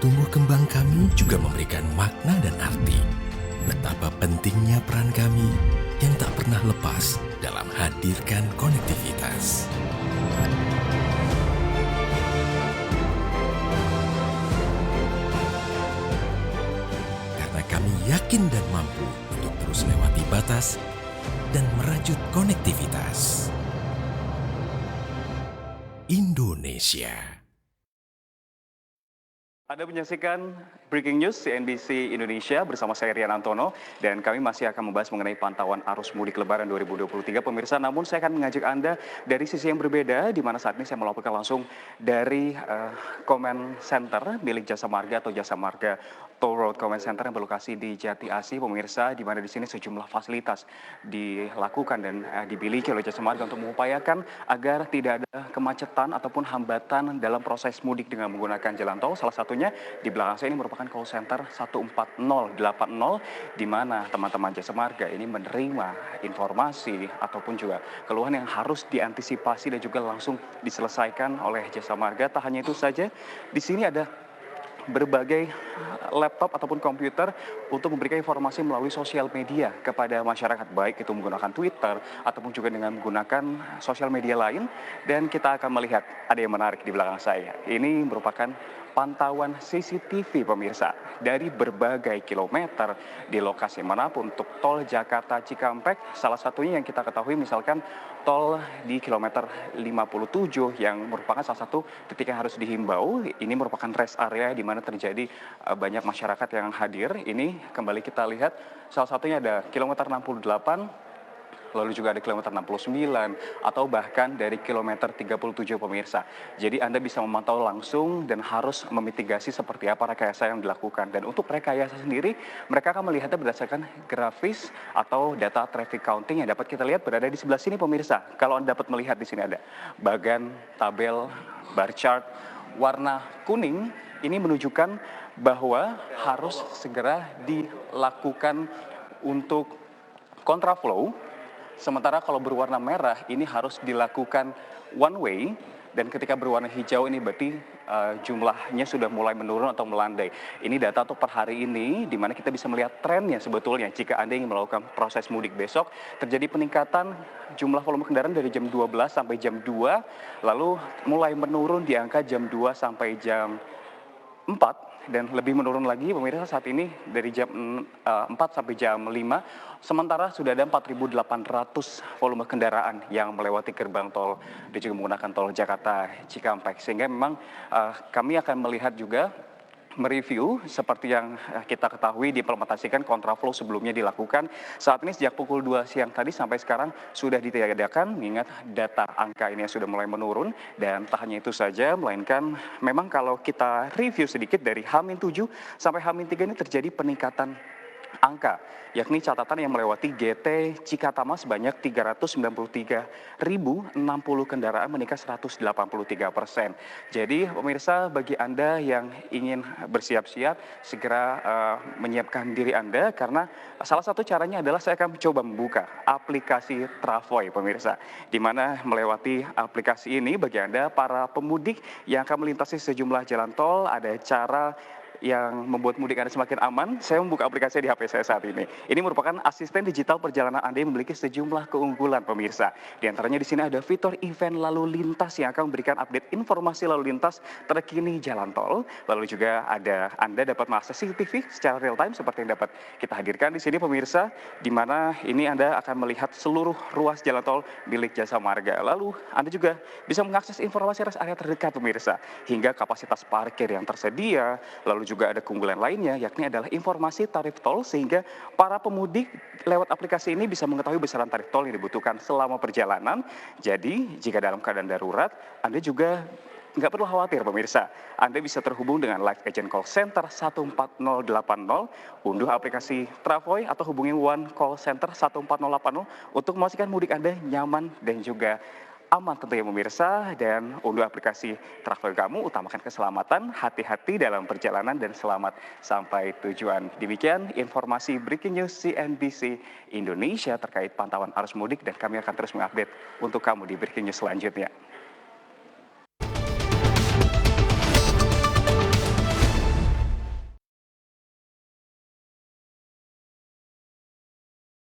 tumbuh kembang kami juga memberikan makna dan arti. Betapa pentingnya peran kami yang tak pernah lepas dalam hadirkan konektivitas. Karena kami yakin dan mampu untuk terus lewati batas dan merajut konektivitas. Indonesia. Anda menyaksikan Breaking News CNBC Indonesia bersama saya Rian Antono dan kami masih akan membahas mengenai pantauan arus mudik Lebaran 2023 pemirsa. Namun saya akan mengajak Anda dari sisi yang berbeda di mana saat ini saya melaporkan langsung dari Comment Center milik Jasa Marga atau Jasa Marga Toll Road Comment Center yang berlokasi di Jati Asih pemirsa, di mana di sini sejumlah fasilitas dilakukan dan dimiliki oleh Jasa Marga untuk mengupayakan agar tidak ada kemacetan ataupun hambatan dalam proses mudik dengan menggunakan jalan tol. Salah satunya di belakang saya ini merupakan call center 14080 di mana teman-teman Jasa Marga ini menerima informasi ataupun juga keluhan yang harus diantisipasi dan juga langsung diselesaikan oleh Jasa Marga. Tak hanya itu saja, di sini ada berbagai laptop ataupun komputer untuk memberikan informasi melalui sosial media kepada masyarakat, baik itu menggunakan Twitter ataupun juga dengan menggunakan sosial media lain. Dan kita akan melihat ada yang menarik di belakang saya. Ini merupakan pantauan CCTV pemirsa dari berbagai kilometer di lokasi manapun untuk tol Jakarta Cikampek. Salah satunya yang kita ketahui misalkan tol di kilometer 57 yang merupakan salah satu titik yang harus dihimbau. Ini merupakan rest area di mana terjadi banyak masyarakat yang hadir. Ini kembali kita lihat salah satunya ada kilometer 68, lalu juga ada kilometer 69, atau bahkan dari kilometer 37 pemirsa. Jadi Anda bisa memantau langsung dan harus memitigasi seperti apa rekayasa yang dilakukan. Dan untuk rekayasa sendiri, mereka akan melihatnya berdasarkan grafis atau data traffic counting yang dapat kita lihat berada di sebelah sini pemirsa. Kalau Anda dapat melihat di sini ada bagan tabel bar chart warna kuning, ini menunjukkan bahwa harus segera dilakukan untuk kontraflow. Sementara kalau berwarna merah ini harus dilakukan one way, dan ketika berwarna hijau ini berarti jumlahnya sudah mulai menurun atau melandai. Ini data untuk per hari ini di mana kita bisa melihat trennya sebetulnya. Jika Anda ingin melakukan proses mudik besok, terjadi peningkatan jumlah volume kendaraan dari jam 12 sampai jam 2, lalu mulai menurun di angka jam 2 sampai jam 4, dan lebih menurun lagi pemirsa saat ini dari jam 4 sampai jam 5. Sementara sudah ada 4.800 volume kendaraan yang melewati gerbang tol dan juga menggunakan tol Jakarta Cikampek. Sehingga memang kami akan melihat juga mereview seperti yang kita ketahui diimplementasikan kontraflow sebelumnya dilakukan. Saat ini sejak pukul 2 siang tadi sampai sekarang sudah ditiadakan, mengingat data angka ini sudah mulai menurun. Dan tak hanya itu saja, melainkan memang kalau kita review sedikit dari H-7 sampai H-3 ini terjadi peningkatan angka, yakni catatan yang melewati GT Cikatama sebanyak 393.060 kendaraan meningkat 183%. Jadi pemirsa, bagi Anda yang ingin bersiap-siap, segera menyiapkan diri Anda, karena salah satu caranya adalah saya akan coba membuka aplikasi Travoy pemirsa, di mana melewati aplikasi ini bagi Anda para pemudik yang akan melintasi sejumlah jalan tol, ada cara yang membuat mudik Anda semakin aman. Saya membuka aplikasi di HP saya saat ini. Ini merupakan asisten digital perjalanan Anda yang memiliki sejumlah keunggulan pemirsa. Di antaranya di sini ada fitur event lalu lintas yang akan memberikan update informasi lalu lintas terkini jalan tol. Lalu juga ada Anda dapat mengakses CCTV secara real time seperti yang dapat kita hadirkan di sini pemirsa, di mana ini Anda akan melihat seluruh ruas jalan tol milik Jasa Marga. Lalu Anda juga bisa mengakses informasi rest area terdekat pemirsa, hingga kapasitas parkir yang tersedia. Lalu juga ada keunggulan lainnya, yakni adalah informasi tarif tol, sehingga para pemudik lewat aplikasi ini bisa mengetahui besaran tarif tol yang dibutuhkan selama perjalanan. Jadi jika dalam keadaan darurat, Anda juga nggak perlu khawatir pemirsa. Anda bisa terhubung dengan live agent call center 14080, unduh aplikasi Travoy atau hubungi One Call Center 14080 untuk memastikan mudik Anda nyaman dan juga aman tentunya pemirsa. Dan unduh aplikasi Travoy kamu, utamakan keselamatan, hati-hati dalam perjalanan dan selamat sampai tujuan. Demikian informasi Breaking News CNBC Indonesia terkait pantauan arus mudik, dan kami akan terus mengupdate untuk kamu di Breaking News selanjutnya.